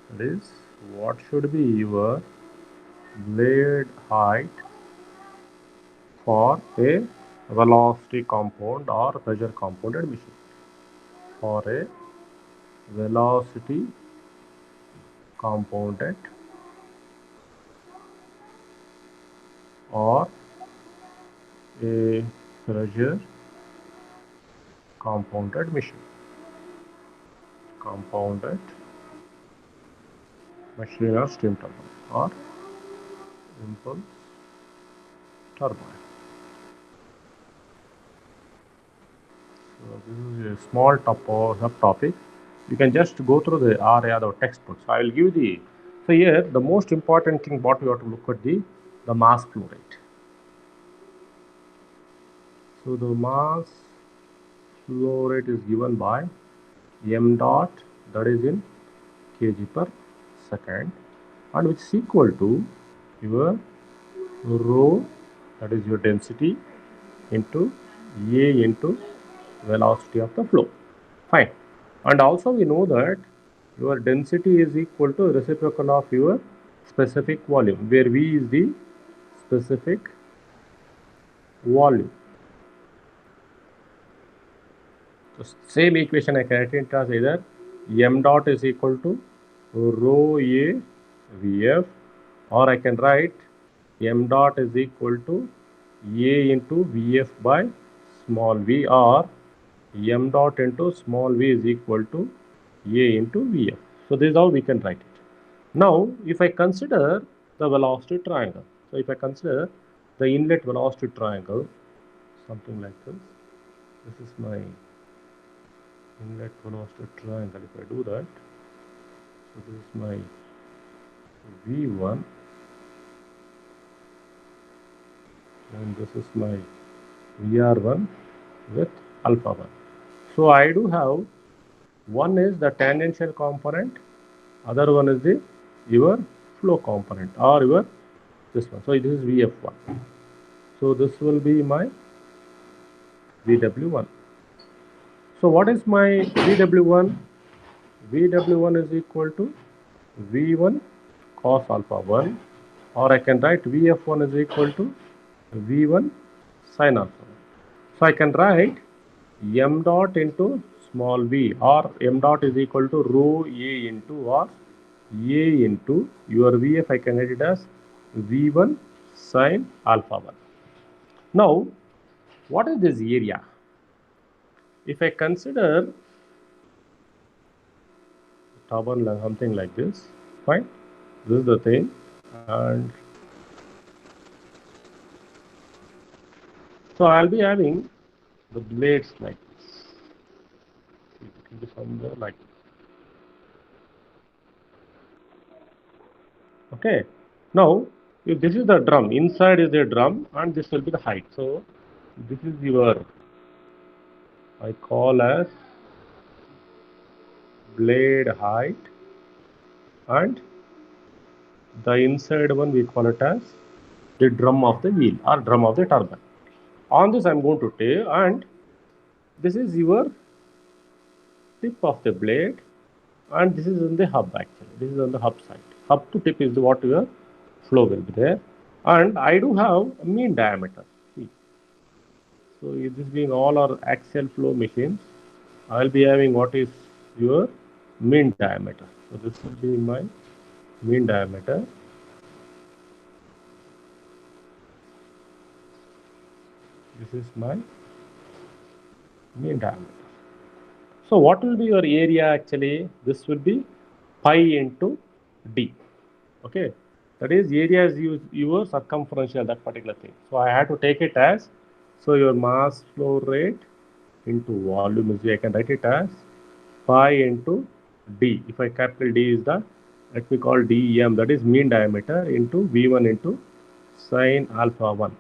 That is, what should be your blade height for a velocity compound or pressure compounded machine? For a velocity compounded or a pressure compounded machine. Compounded machine or steam turbine or impulse turbine. So this is a small subtopic. You can just go through the area, the textbooks. I will give the. So here the most important thing what we have to look at the mass flow rate. So the mass flow rate is given by m dot, that is in kg per second, and which is equal to your rho, that is your density, into a into velocity of the flow. Fine. And also we know that your density is equal to reciprocal of your specific volume, where V is the specific volume. So same equation I can write it as either m dot is equal to rho a Vf, or I can write m dot is equal to a into Vf by small v, or m dot into small v is equal to a into Vf. So this is how we can write it. Now, if I consider the velocity triangle, so if I consider the inlet velocity triangle, something like this is my inlet velocity triangle. If I do that, so this is my V1 and this is my VR1 with alpha 1. So I do have one is the tangential component, other one is the your flow component or your this one. So this is VF1. So this will be my VW1. So what is my VW1? VW1 is equal to V1 cos alpha 1, or I can write VF1 is equal to V1 sin alpha 1. So I can write m dot into small v, or m dot is equal to rho a into, or a into your Vf, I can write it as V1 sin alpha 1. Now, what is this area? If I consider turbine something like this, fine, this is the thing, and so I'll be having the blades like this. It will be somewhere like this. Okay. Now, if this is the drum, inside is the drum, and this will be the height. So this is your, I call as blade height, and the inside one we call it as the drum of the wheel or drum of the turbine. On this I'm going to take, and this is your tip of the blade, and this is on the hub actually. This is on the hub side. Hub to tip is what your flow will be there. And I do have a mean diameter. See. So this being all our axial flow machines, I will be having what is your mean diameter. So this will be my mean diameter. This is my mean diameter. So what will be your area actually? This will be pi into d. Okay, that is area is your circumferential, that particular thing. So I have to take it as, so your mass flow rate into volume is, I can write it as pi into d. If I capital D is the, let me call DEM, that is mean diameter, into V1 into sine alpha 1.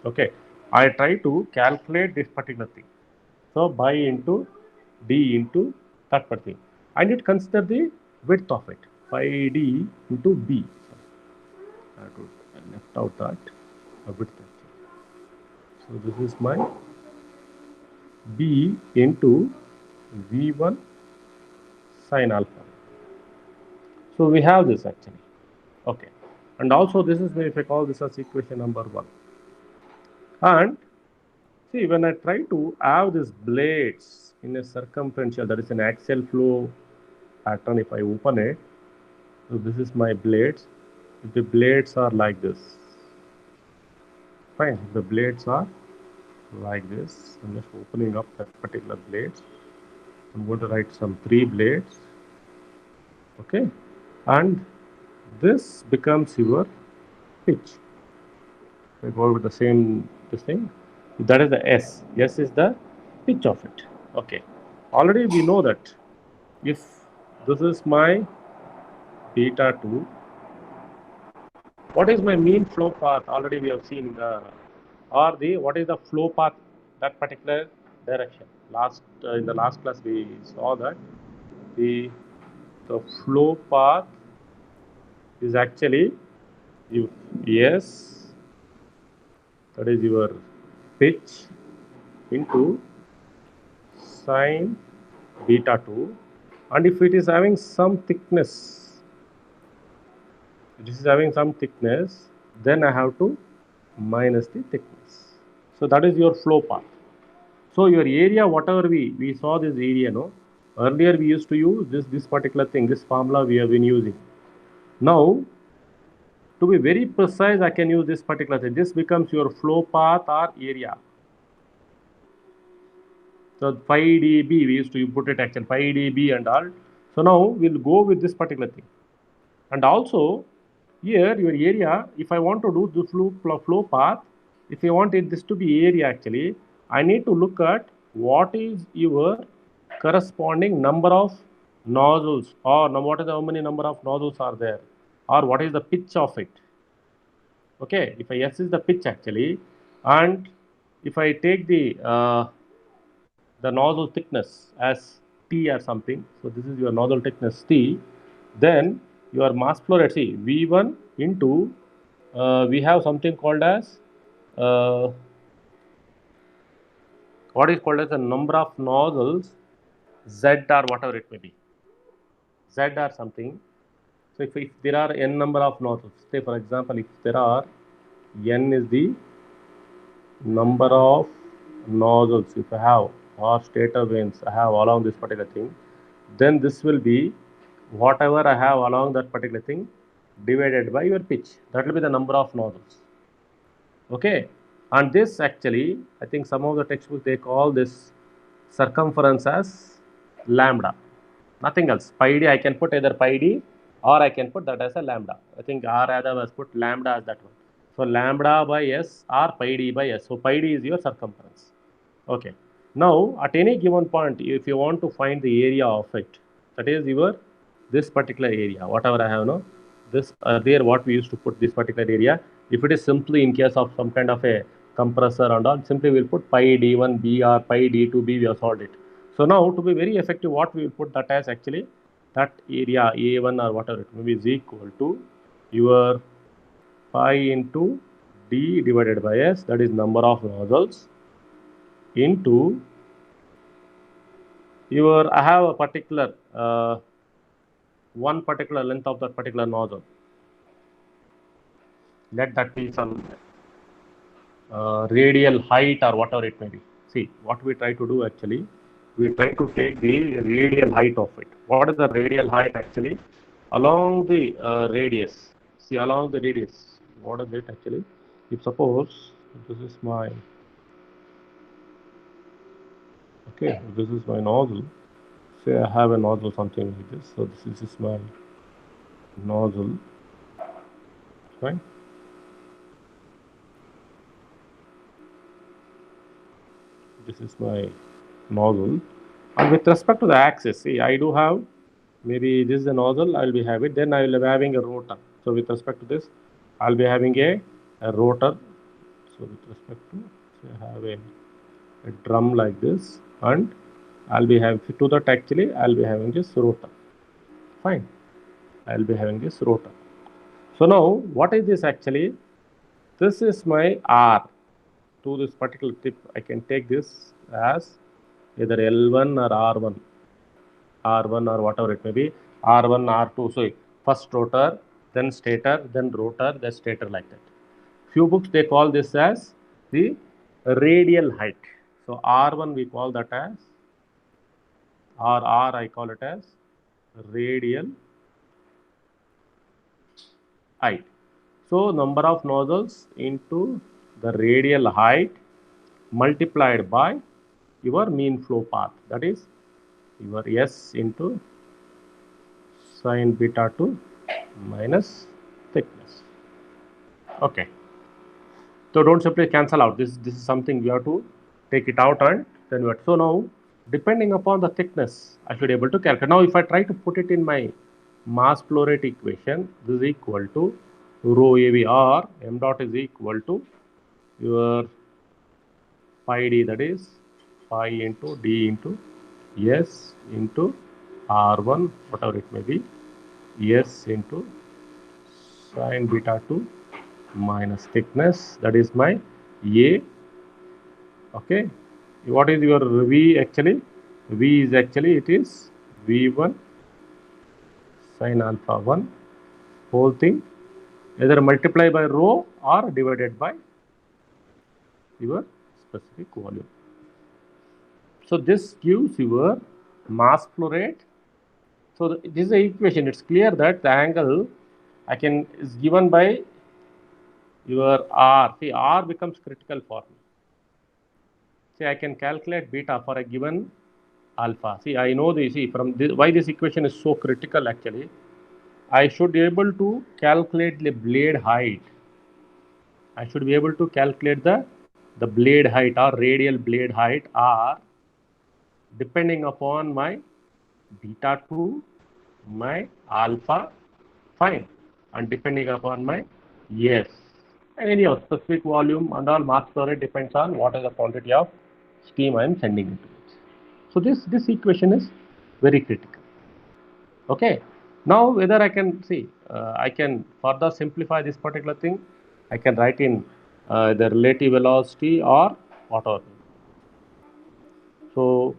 Okay, I try to calculate this particular thing. So pi into d into that particular thing. I need to consider the width of it, pi d into b. I left out that width. So this is my b into V1 sin alpha. So we have this actually. Okay. And also this is, if I call this as equation number 1. And see, when I try to have these blades in a circumferential, that is an axial flow pattern, if I open it, so this is my blades. If the blades are like this, fine. The blades are like this. I'm just opening up that particular blades. I'm going to write some 3 blades. Okay, and this becomes your pitch. We go with the same this thing. That is the S. S is the pitch of it. Okay. Already we know that if this is my beta 2, what is my mean flow path? Already we have seen the, or the, what is the flow path that particular direction. Last in the last class we saw that the flow path is actually if S, that is your pitch, into sine beta 2, and if it is having some thickness, then I have to minus the thickness. So that is your flow path. So your area, whatever we saw this area, no, earlier we used to use this particular thing, this formula we have been using. Now, to be very precise, I can use this particular thing. This becomes your flow path or area. So 5 dB we used to put it actually 5 dB and all. So now we'll go with this particular thing. And also here your area, if I want to do the flow path, if I want this to be area actually, I need to look at what is your corresponding number of nozzles, or what is how many number of nozzles are there, or what is the pitch of it. Okay, if I S is the pitch actually, and if I take the nozzle thickness as T or something, so this is your nozzle thickness T, then your mass flow rate, see, V1 into, we have something called as, what is called as the number of nozzles, Z or whatever it may be, Z or something. So if there are n number of nozzles, say for example, if there are n is the number of nozzles, if I have, or stator vanes I have along this particular thing, then this will be whatever I have along that particular thing divided by your pitch. That will be the number of nozzles. Okay, and this actually, I think some of the textbooks they call this circumference as lambda, nothing else. Pi d, I can put either pi d or I can put that as a lambda. I think R Yadav has put lambda as that one. So lambda by S or pi d by S. So pi d is your circumference. Okay. Now at any given point, if you want to find the area of it, that is your this particular area, whatever I have now, this there what we used to put this particular area. If it is simply in case of some kind of a compressor and all, simply we'll put pi d1b or pi d2b, we have solved it. So now to be very effective, what we will put that as actually that area A1 or whatever it may be is equal to your pi into d divided by S, that is number of nozzles, into your, I have a particular one particular length of that particular nozzle. Let that be some radial height or whatever it may be. See, what we try to do actually, we try to take the radial height of it. What is the radial height actually? Along the radius. See, along the radius, what is it actually? If suppose this is my, okay, this is my nozzle. Say I have a nozzle something like this. So this is my nozzle, right? This is my nozzle, and with respect to the axis, see, I do have, maybe this is the nozzle, I will be having, then I will be having a rotor. So with respect to this, I'll be having a rotor. So with respect to, say I have a drum like this, and I'll be having to that actually I'll be having this rotor. Fine, I'll be having this rotor. So now what is this actually? This is my R. To this particular tip, I can take this as either L1 or R1 or whatever it may be, R1, R2. So First rotor, then stator, then rotor, then stator, like that. Few books they call this as the radial height. So R1 we call that as, or R I call it as radial height. So number of nozzles into the radial height multiplied by your mean flow path, that is your S into sine beta 2 minus thickness. Okay. So don't simply cancel out. This is something we have to take it out and then what. So now depending upon the thickness, I should be able to calculate. Now if I try to put it in my mass flow rate equation, this is equal to rho AV, or m dot is equal to your pi d, that is pi into d into S into R1, whatever it may be, S into sine beta 2 minus thickness, that is my A. Okay, what is your V actually? V is actually, it is V1 sine alpha 1 whole thing, either multiply by rho or divided by your specific volume. So this gives your mass flow rate. So this is the equation. It's clear that the angle is given by your R. See, R becomes critical for me. See, I can calculate beta for a given alpha. See, I know this. See, from this, why this equation is so critical actually. I should be able to calculate the blade height. I should be able to calculate the blade height or radial blade height R depending upon my beta 2, my alpha, fine, and depending upon my S. And anyhow, specific volume and all mass flow rate depends on what is the quantity of steam I am sending into it. So this equation is very critical. Okay. Now whether I can see, I can further simplify this particular thing. I can write in the relative velocity or whatever. So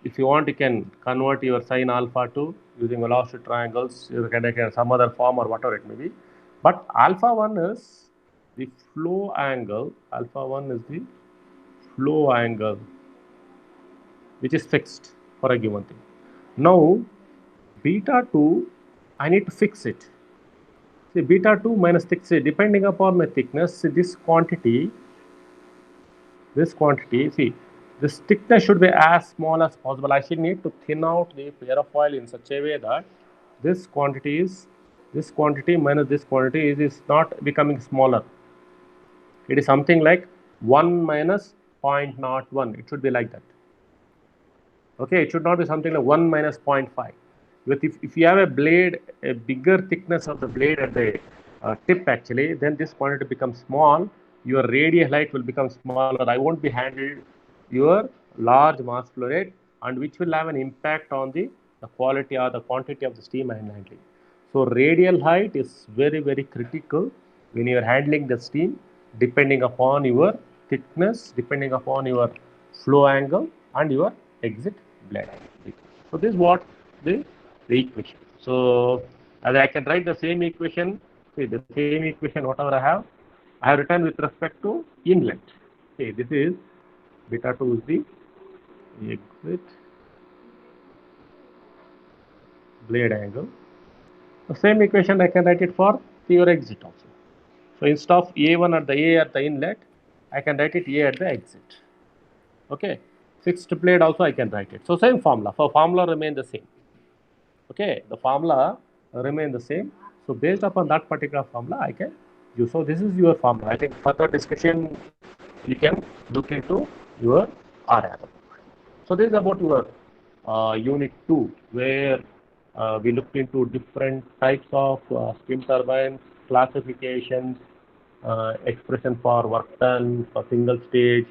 if you want, you can convert your sine alpha to using velocity triangles. You can some other form or whatever it may be. But alpha 1 is the flow angle. Alpha 1 is the flow angle which is fixed for a given thing. Now beta 2, I need to fix it. See, beta 2 minus thickness, depending upon my thickness, see, this quantity, see, this thickness should be as small as possible. I should need to thin out the aerofoil in such a way that this quantity minus this quantity is not becoming smaller. It is something like 1 minus 0.01. It should be like that. Okay, it should not be something like 1 minus 0.5. But if you have a blade, a bigger thickness of the blade at the tip actually, then this quantity becomes small. Your radial height will become smaller. I won't be handled your large mass flow rate, and which will have an impact on the quality or the quantity of the steam I am handling. So radial height is very, very critical when you are handling the steam, depending upon your thickness, depending upon your flow angle and your exit blade angle. So this is what the equation. So as I can write the same equation, see the same equation whatever I have written with respect to inlet. See, this is beta 2 is the exit blade angle. The same equation I can write it for your exit also. So instead of A1 at the inlet, I can write it A at the exit. Okay. Fixed blade also I can write it. So same formula. So formula remain the same. Okay. The formula remain the same. So based upon that particular formula, I can use. So this is your formula. I think further discussion you can look into your RR. So this is about your unit 2, where we looked into different types of steam turbines, classifications, expression for work done for single stage.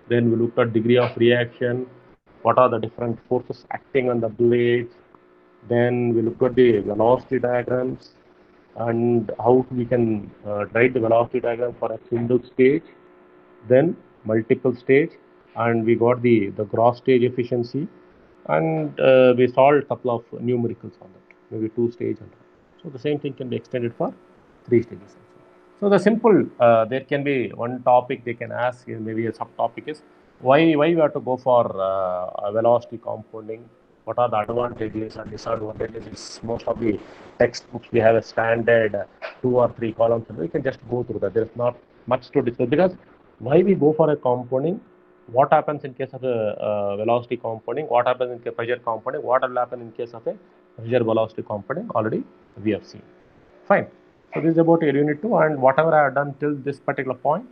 Then we looked at degree of reaction, what are the different forces acting on the blades. Then we looked at the velocity diagrams and how we can write the velocity diagram for a single stage, then multiple stage, and we got the gross stage efficiency, and we solved a couple of numericals on that, maybe 2 stage and that. So the same thing can be extended for 3 stages. So the simple, there can be one topic they can ask, maybe a subtopic is why we have to go for velocity compounding. What are the advantages and disadvantages? It's most of the textbooks we have a standard 2 or 3 columns. We can just go through that. There is not much to discuss because why we go for a compounding, what happens in case of a velocity compounding, what happens in case of pressure compounding, what will happen in case of a pressure velocity compounding, already we have seen. Fine. So this is about your unit 2, and whatever I have done till this particular point,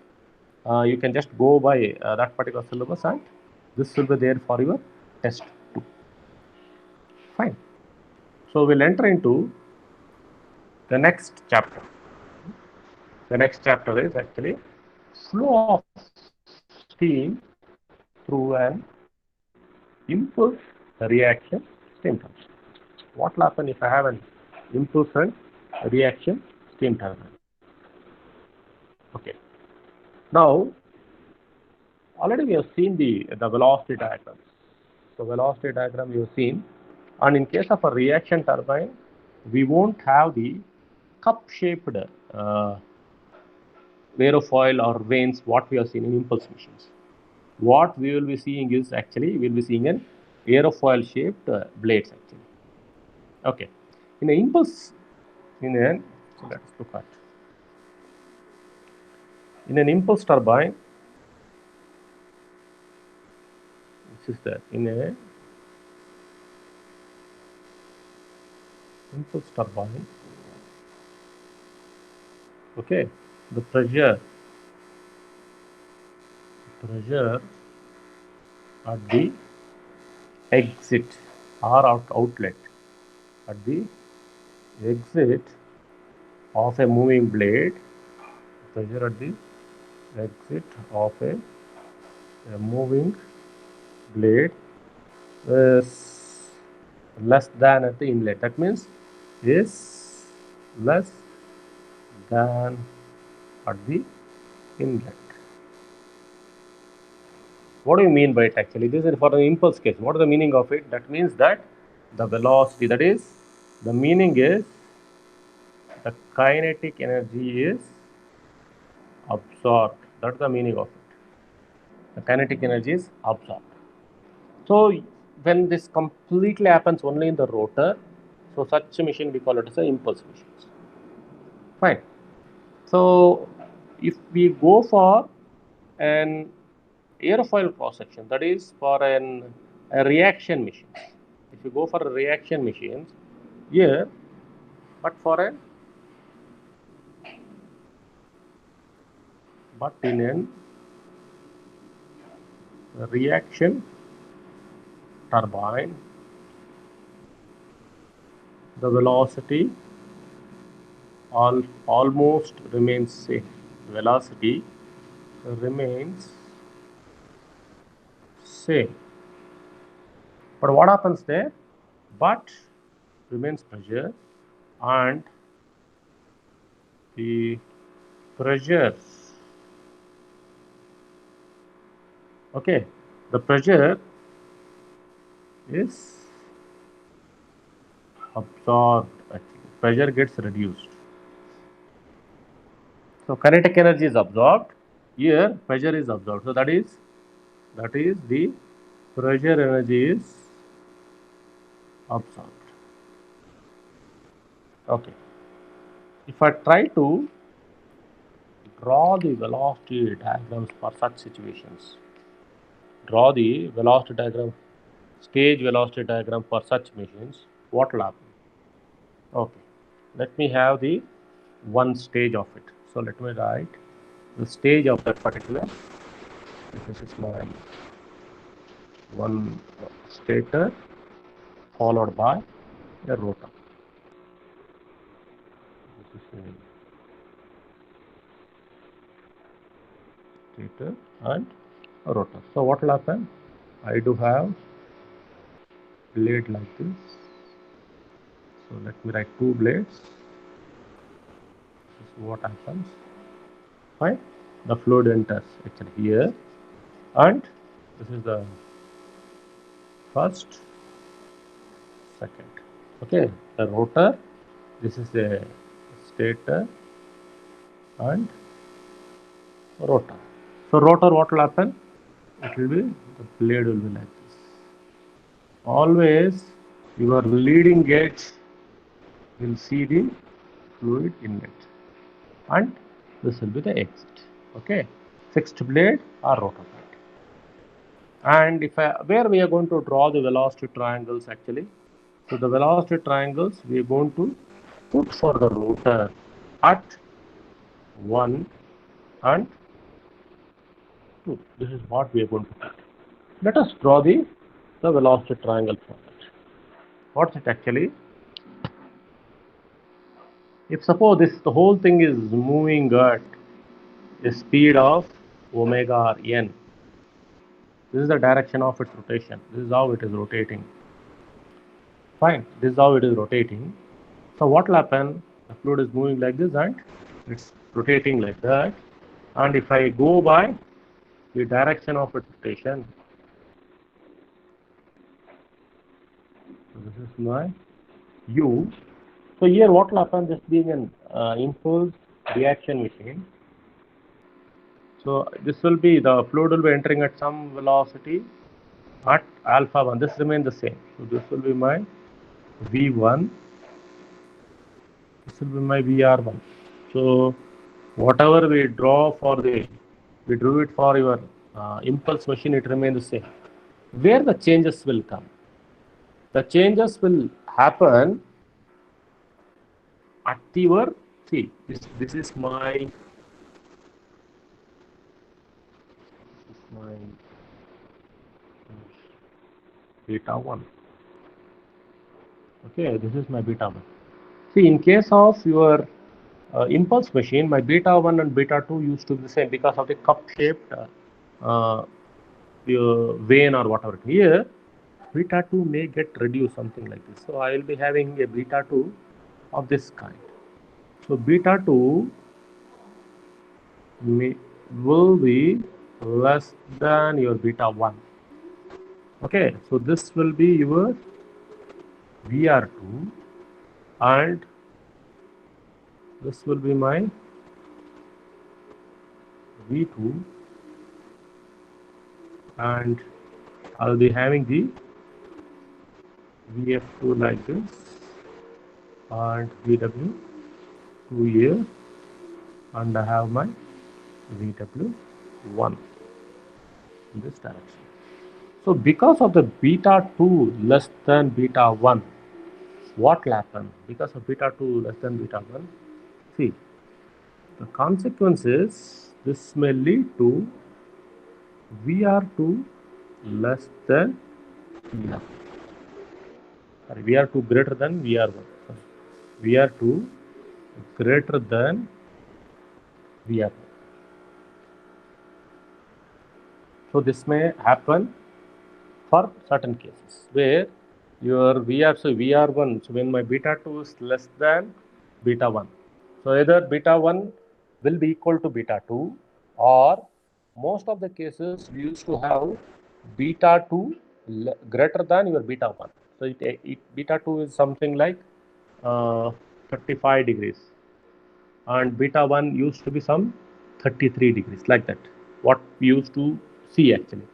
you can just go by that particular syllabus, and this will be there for your test 2. Fine. So we'll enter into the next chapter. The next chapter is actually flow of steam through an impulse reaction steam turbine. What will happen if I have an impulse and reaction steam turbine? Okay. Now, already we have seen the velocity diagrams. So velocity diagram you have seen, and in case of a reaction turbine, we won't have the cup-shaped aerofoil or vanes what we have seen in impulse machines. What we will be seeing is actually we will be seeing an aerofoil-shaped blades actually. Okay, in an impulse, so let's look at in an impulse turbine. This is the in a impulse turbine. Okay, the pressure at the exit or outlet, at the exit of a moving blade, pressure at the exit of a moving blade is less than at the inlet. That means is less than at the inlet. What do you mean by it actually? This is for an impulse case. What is the meaning of it? That means that the velocity, that is, the meaning is the kinetic energy is absorbed. That's the meaning of it. The kinetic energy is absorbed. So when this completely happens only in the rotor, so such a machine we call it as an impulse machines. Fine. So if we go for an aerofoil cross section, that is for a reaction machine. If you go for a reaction machines here, but in a reaction turbine, the velocity almost remains same. Velocity remains same. But what happens there? But remains pressure, and the pressures, okay, the pressure is absorbed. Pressure gets reduced. So kinetic energy is absorbed. Here pressure is absorbed. So that is the pressure energy is absorbed. Okay. If I try to draw the velocity diagrams for such situations, draw the velocity diagram, stage velocity diagram for such machines, what will happen? Okay. Let me have the one stage of it. So let me write the stage of that particular. This is my one stator followed by a rotor. This is a stator and a rotor. So what will happen? I do have blade like this. So let me write 2 blades. This is what happens. Fine. The fluid enters actually here, and this is the first, second. Okay, the rotor This is the stator and rotor. So rotor, what will happen? It will be, the blade will be like this. Always your leading edge will see the fluid inlet, and this will be the exit. Okay, fixed blade or rotor blade. And if where we are going to draw the velocity triangles actually. So the velocity triangles we are going to put for the rotor at 1 and 2. This is what we are going to do. Let us draw the velocity triangle for it. What's it actually? If suppose the whole thing is moving at a speed of omega n, this is the direction of its rotation. This is how it is rotating. Fine, this is how it is rotating. So what will happen? The fluid is moving like this and it's rotating like that. And if I go by the direction of its rotation, so this is my u. So here what will happen? This being an impulse reaction machine. So this will be, the fluid will be entering at some velocity at alpha 1. This remains the same. So this will be my V1. This will be my VR1. So whatever we draw for we drew it for your impulse machine, it remains the same. Where the changes will come? The changes will happen at your, see, this is my beta 1. Okay, this is my beta 1. See, in case of your impulse machine, my beta 1 and beta 2 used to be the same because of the cup shaped vein or whatever. Here, beta 2 may get reduced, something like this. So I will be having a beta 2 of this kind. So beta 2 will be less than your beta 1. Okay, so this will be your VR2 and this will be my V2, and I'll be having the VF2 like this and VW2 here, and I have my VW1 in this direction. So because of the beta 2 less than beta 1, what will happen? Because of beta 2 less than beta 1, see, the consequence is this may lead to VR2 less than VR. Sorry, VR2 greater than VR1. Sorry. VR2 greater than VR1. So this may happen for certain cases where your VR, so VR1, so when my beta 2 is less than beta 1. So either beta 1 will be equal to beta 2, or most of the cases we used to have beta 2 greater than your beta 1. So beta 2 is something like 35 degrees and beta 1 used to be some 33 degrees, like that, what we used to see actually.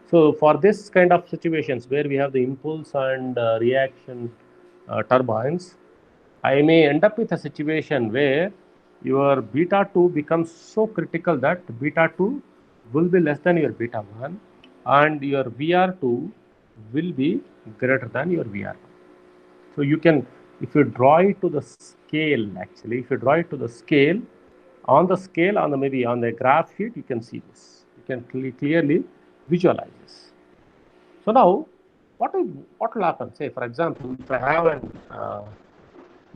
So for this kind of situations where we have the impulse and reaction turbines, I may end up with a situation where your beta 2 becomes so critical that beta 2 will be less than your beta 1 and your VR2 will be greater than your VR1. So you can, if you draw it to the scale, actually, if you draw it to the scale, on the scale, on the maybe on the graph sheet, you can see this. You can clearly visualize this. So now, what will happen? Say, for example, if I have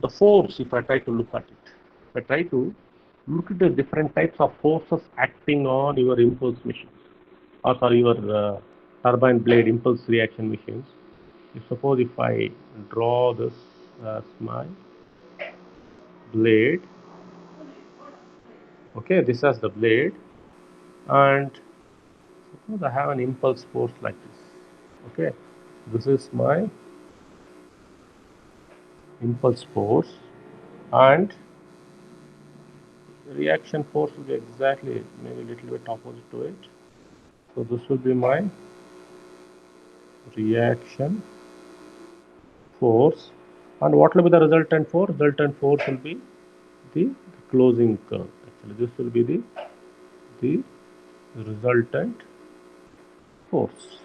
the force, if I try to look at it, if I try to look at the different types of forces acting on your impulse machines, or sorry, your turbine blade impulse reaction machines. Suppose if I draw this as my blade, okay, this as the blade, and suppose I have an impulse force like this, okay, this is my impulse force, and reaction force will be exactly maybe a little bit opposite to it. So this will be my reaction force, and what will be the resultant force? Resultant force will be the closing curve. Actually, this will be the resultant force.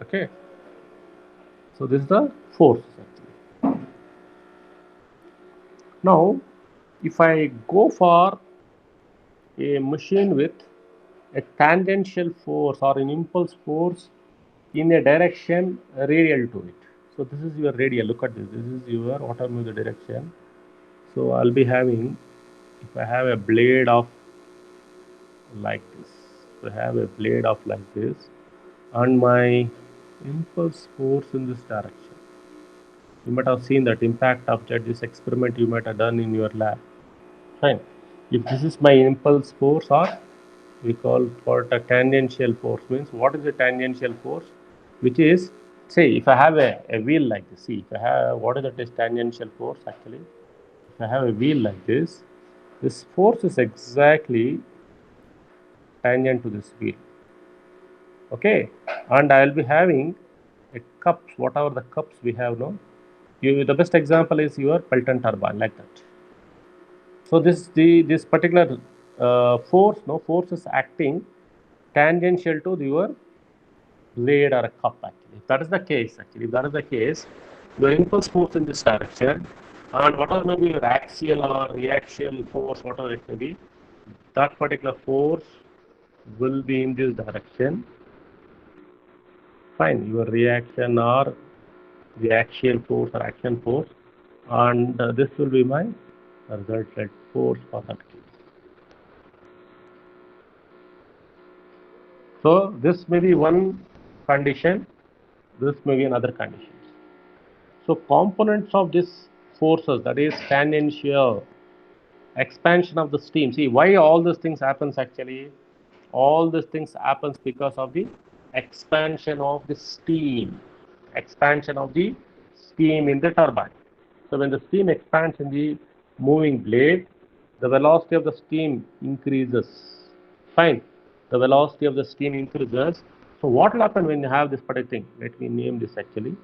Okay. So this is the force actually. Now, if I go for a machine with a tangential force or an impulse force in a direction radial to it. So this is your radial. Look at this. This is your whatever the direction. So I'll be having, if I have a blade of like this, so I have a blade of like this, and my impulse force in this direction. You might have seen that impact object, this experiment you might have done in your lab. Fine. If this is my impulse force, or we call for a tangential force, means what is the tangential force? Which is, say, if I have a wheel like this, see, if I have, what is that is tangential force actually? If I have a wheel like this force is exactly tangent to this wheel. Okay, and I will be having a cups, whatever the cups we have now. The best example is your Pelton turbine, like that. So this particular force is acting tangential to your blade or a cup actually. If that is the case, your impulse force in this direction, and whatever may be your axial or reaxial force, whatever it may be, that particular force will be in this direction. Fine, your reaction or the axial force or action force, and this will be my resultant force for that case. So this may be one condition, this may be another condition. So components of these forces, that is tangential, expansion of the steam. See why all these things happens actually. All these things happens because of the expansion of the steam. Expansion of the steam in the turbine. So when the steam expands in the moving blade, the velocity of the steam increases. Fine. The velocity of the steam increases. So what will happen when you have this particular thing? Let me name this actually.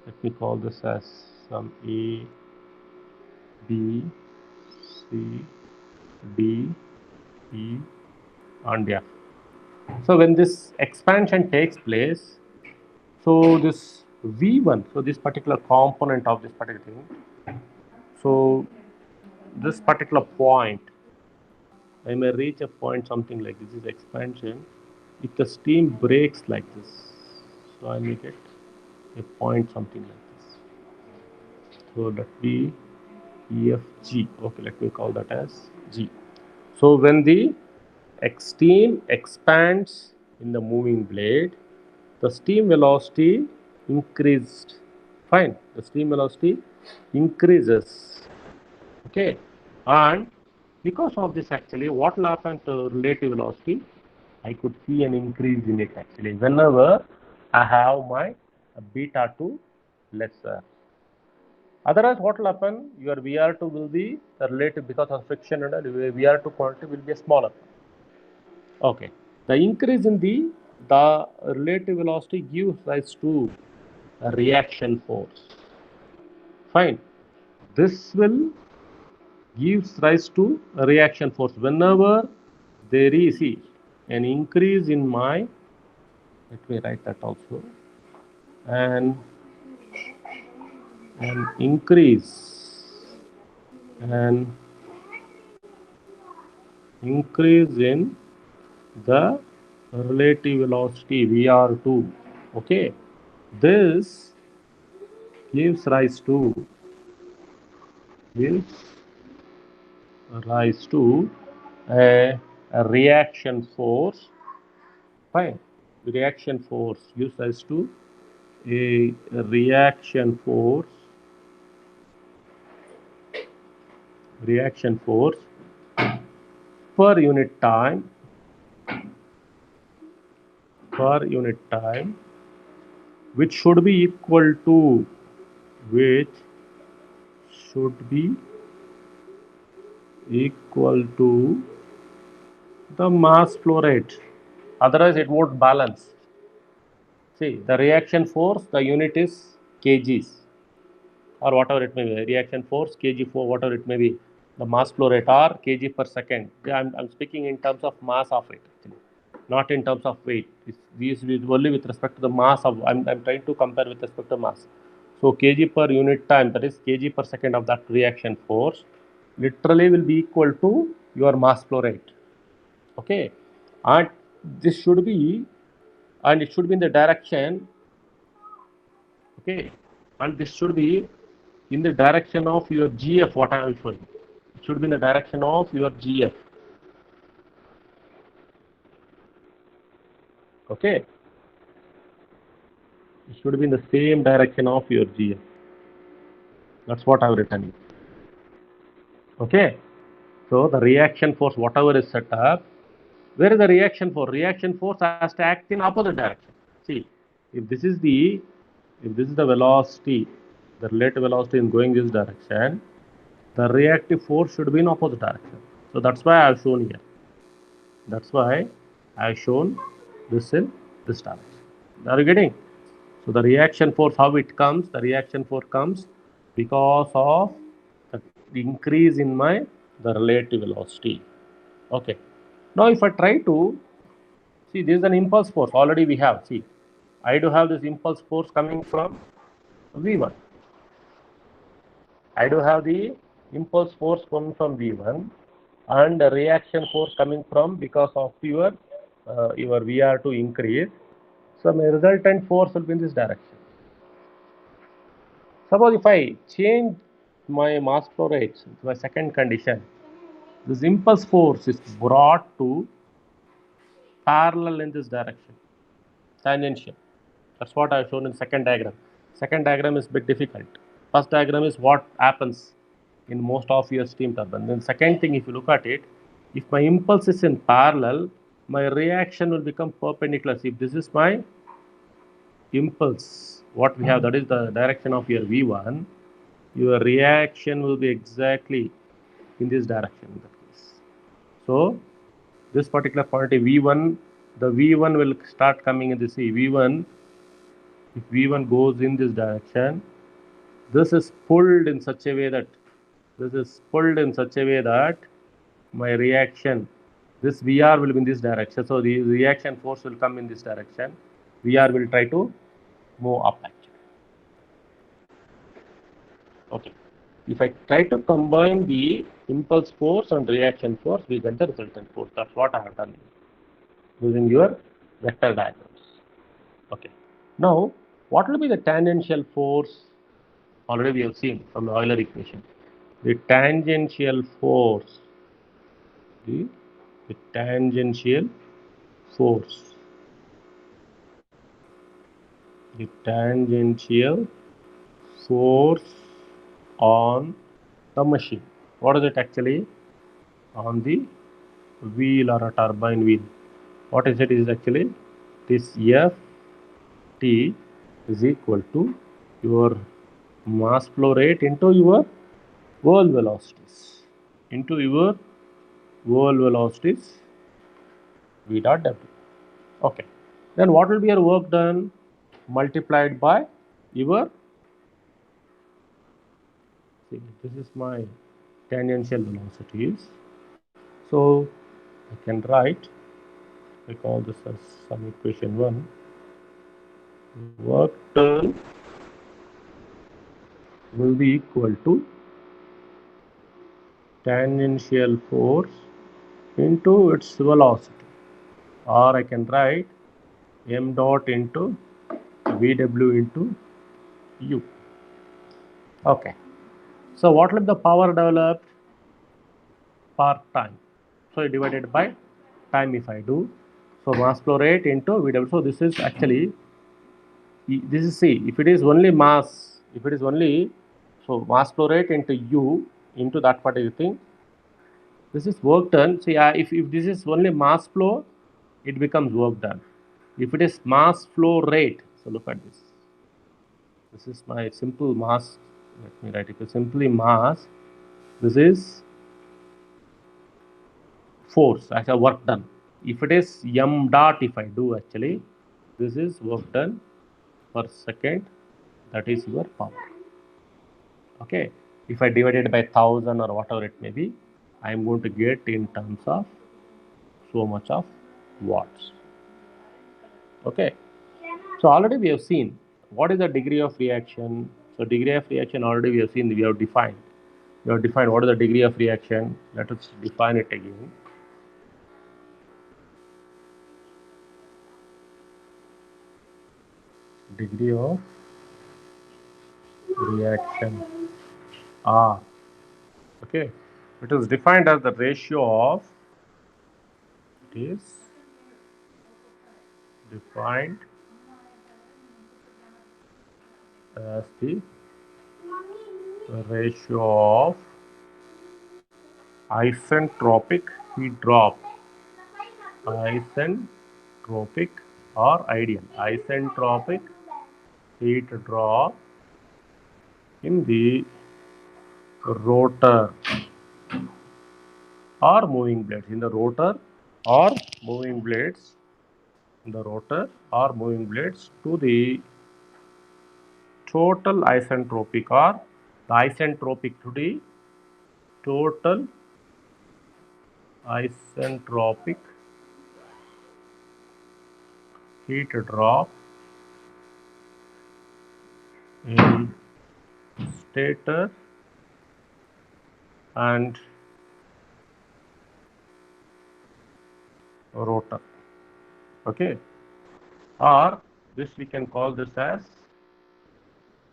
Let me call this as some A, B, C, D, E, and F. So when this expansion takes place, so this V1, so this particular component of this particular thing, so this particular point, I may reach a point something like this is expansion. If the steam breaks like this, so I make it a point something like this. So that be EFG. Okay, let me call that as G. So when the steam expands in the moving blade, the steam velocity increased. Fine, the steam velocity increases. Okay, and because of this, actually, what will happen to relative velocity? I could see an increase in it actually whenever I have my beta 2 lesser. Otherwise, what will happen? Your VR2 will be the relative because of friction and VR2 quantity will be smaller. Okay. The increase in the relative velocity gives rise to a reaction force. Fine. This will gives rise to a reaction force. Whenever there is an increase in my, let me write that also, and an increase, an increase in the relative velocity VR2. Okay, this gives rise to gives rise to a reaction force. Fine, reaction force gives rise to a reaction force per unit time, which should be equal to which should be equal to the mass flow rate. Otherwise, it won't balance. See, the reaction force, the unit is kgs or whatever it may be. Reaction force, kg for whatever it may be. The mass flow rate or kg per second. I'm speaking in terms of mass of it, actually, not in terms of weight. These is only with respect to the mass of. I'm trying to compare with respect to mass. So kg per unit time, that is kg per second of that reaction force, literally will be equal to your mass flow rate. Okay, and this should be, and it should be in the direction. Okay, and this should be in the direction of your GF. What I am showing, it should be in the direction of your GF. Okay, it should be in the same direction of your GF. That's what I've written. Okay, so the reaction force, whatever is set up, where is the reaction force? Reaction force has to act in opposite direction. See, if this is the velocity, the relative velocity is going this direction, the reactive force should be in opposite direction. So that's why I have shown here. That's why I have shown this in this direction. Are you getting? So the reaction force, how it comes? The reaction force comes because of the increase in the relative velocity. Okay. Now if I try to see, this is an impulse force. Already we have. See, I do have this impulse force coming from V1. I do have the impulse force coming from V1 and the reaction force coming from because of your VR to increase. So my resultant force will be in this direction. Suppose if I change my mass flow rate to my second condition, this impulse force is brought to parallel in this direction, tangential. That's what I have shown in second diagram. Second diagram is a bit difficult. First diagram is what happens in most of your steam turbine. Then second thing, if you look at it, if my impulse is in parallel, my reaction will become perpendicular. See, if this is my impulse, what we have, that is the direction of your V1, your reaction will be exactly in this direction in that case. So this particular quantity V1, the V1 will start coming in the C. V1, if V1 goes in this direction, this is pulled in such a way that my reaction, this VR will be in this direction. So the reaction force will come in this direction. VR will try to move up actually. Okay. If I try to combine the impulse force and reaction force, we get the resultant force. That's what I have done using your vector diagrams. Okay. Now, what will be the tangential force? Already we have seen from the Euler equation. The tangential force, the tangential force, the tangential force on the machine. What is it actually? On the wheel or a turbine wheel. What is it? Is actually this Ft is equal to your mass flow rate into your whirl velocities. Into your whirl velocities V dot W. Okay. Then what will be your work done multiplied by your, see, this is my tangential velocities. So I can write, I call this as some equation 1. Work done will be equal to tangential force into its velocity, or I can write m dot into Vw into u. Okay. So what will be the power developed per time? So divided by time if I do. So mass flow rate into Vw. So this is actually, this is, see, if it is only mass, if it is only, so mass flow rate into u into that particular thing, this is work done. See, if this is only mass flow, it becomes work done. If it is mass flow rate, so look at this. This is my simple mass. Let me write it simply mass. This is force, as a work done. If it is m dot, if I do actually, this is work done per second, that is your power. Okay, if I divide it by 1000 or whatever it may be, I am going to get in terms of so much of watts. Okay, so already we have seen what is the degree of reaction. So degree of reaction already we have seen, we have defined. We have defined what is the degree of reaction. Let us define it again. Degree of reaction R. Okay, it is defined as the ratio of, it is defined as the ratio of isentropic heat drop, isentropic or ideal, isentropic heat drop in the rotor or moving blades, in the rotor or moving blades, in the rotor or moving blades to the total isentropic, or the isentropic to the total isentropic heat drop in stator and rotor. Okay, or this we can call this as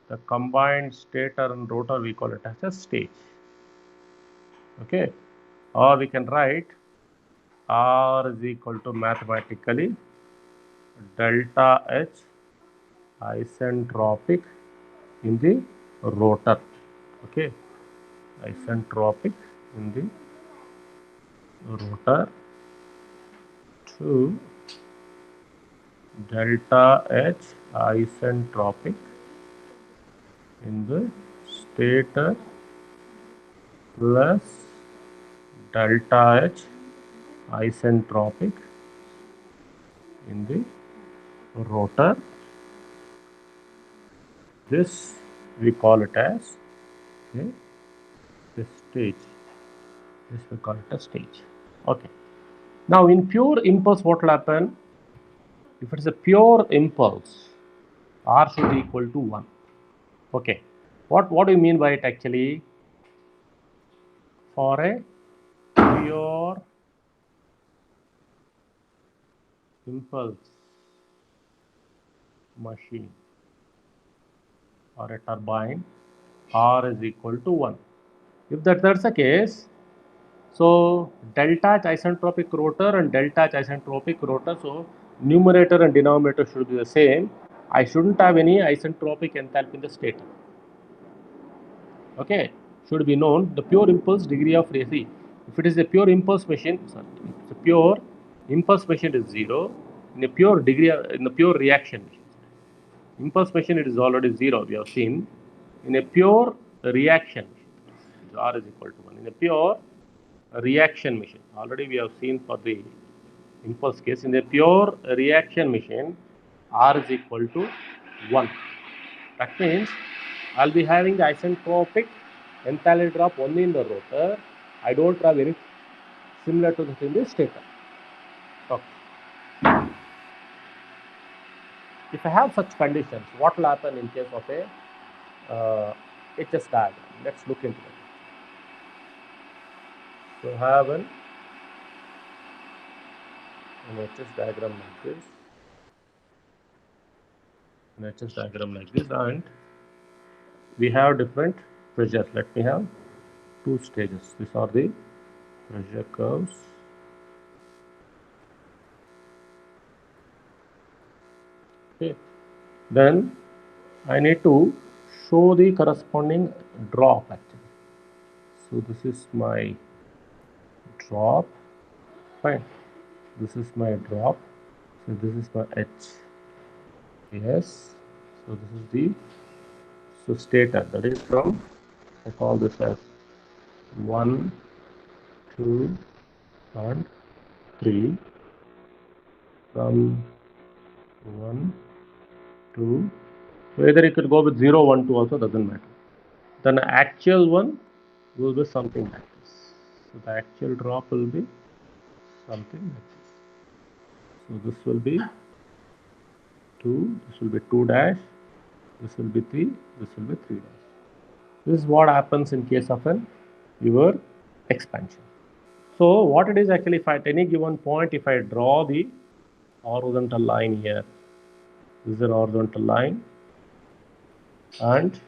the combined stator and rotor, we call it as a stage. Okay, or we can write R is equal to mathematically delta H isentropic in the rotor. Okay, isentropic in the rotor to delta H isentropic in the stator plus delta H isentropic in the rotor. This we call it as, okay, this stage. This we call it a stage. Okay. Now in pure impulse, what will happen? If it is a pure impulse, R should be equal to 1. Okay. What do you mean by it actually? For a pure impulse machine or a turbine, R is equal to 1. If that's the case, so delta H isentropic rotor and delta H isentropic rotor, so numerator and denominator should be the same. I shouldn't have any isentropic enthalpy in the stator. Okay, should be known the pure impulse degree of reaction. If it is a pure impulse machine, sorry, if it's a pure impulse machine is 0. In a pure degree, in the pure reaction machine, impulse machine it is already 0. We have seen. In a pure reaction machine, R is equal to 1. In a pure reaction machine, already we have seen for the impulse case. In a pure reaction machine, R is equal to 1. That means I'll be having the isentropic enthalpy drop only in the rotor. I don't have any similar to this in the stator. Okay. If I have such conditions, what will happen in case of a HS diagram? Let's look into it. So have an HS diagram like this, an HS diagram like this, and we have different pressures. Let me have 2 stages. These are the pressure curves. Okay. Then I need to show the corresponding drop actually. So this is my drop. Fine. This is my drop. So this is my H. Yes. So this is the stator. That is from, I call this as 1, 2, and 3 from 1 to, so either you could go with 0, 1, 2 also, doesn't matter. Then the actual one will be something like this. So the actual drop will be something like this. So this will be 2, this will be 2 dash, this will be 3, this will be 3 dash. This is what happens in case of your expansion. So what it is actually, if at any given point, if I draw the horizontal line here, this is an horizontal line, and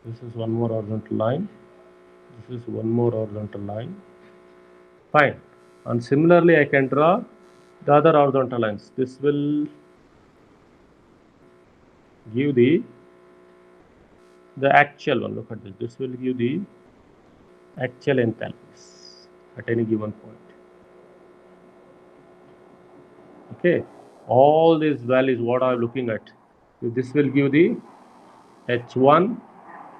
this is one more horizontal line, this is one more horizontal line, fine. And similarly I can draw the other horizontal lines. This will give the actual one. Look at this. This will give the actual enthalpies at any given point. Okay, all these values what I am looking at. This will give the H1,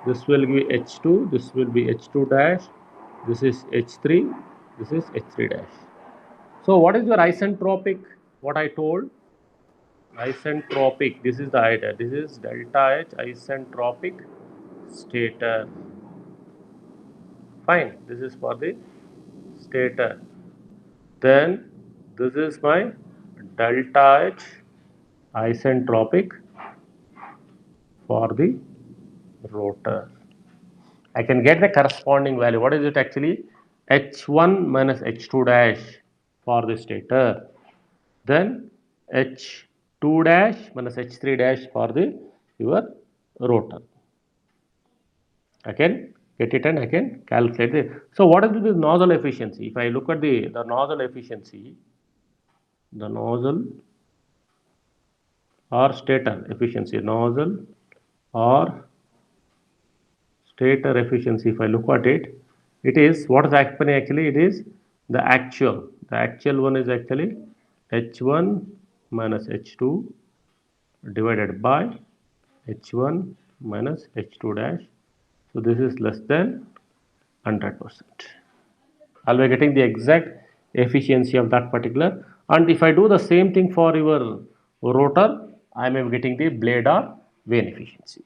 this will be H2, this will be H2 dash, this is H3, this is H3 dash. So what is your isentropic? What I told? Isentropic, this is the idea. This is delta H isentropic stator. Fine, this is for the stator. Then this is my delta H isentropic for the rotor. I can get the corresponding value. What is it actually? H1 minus H2 dash for the stator. Then H2 dash minus H3 dash for the your rotor. I can get it and I can calculate it. So what is the nozzle efficiency? If I look at the nozzle efficiency, the nozzle or stator efficiency, nozzle or stator efficiency, if I look at it, it is what is happening actually, it is the actual. The actual one is actually H1 minus H2 divided by H1 minus H2 dash. So this is less than 100%. I'll be getting the exact efficiency of that particular. And if I do the same thing for your rotor, I may be getting the blade or vane efficiency.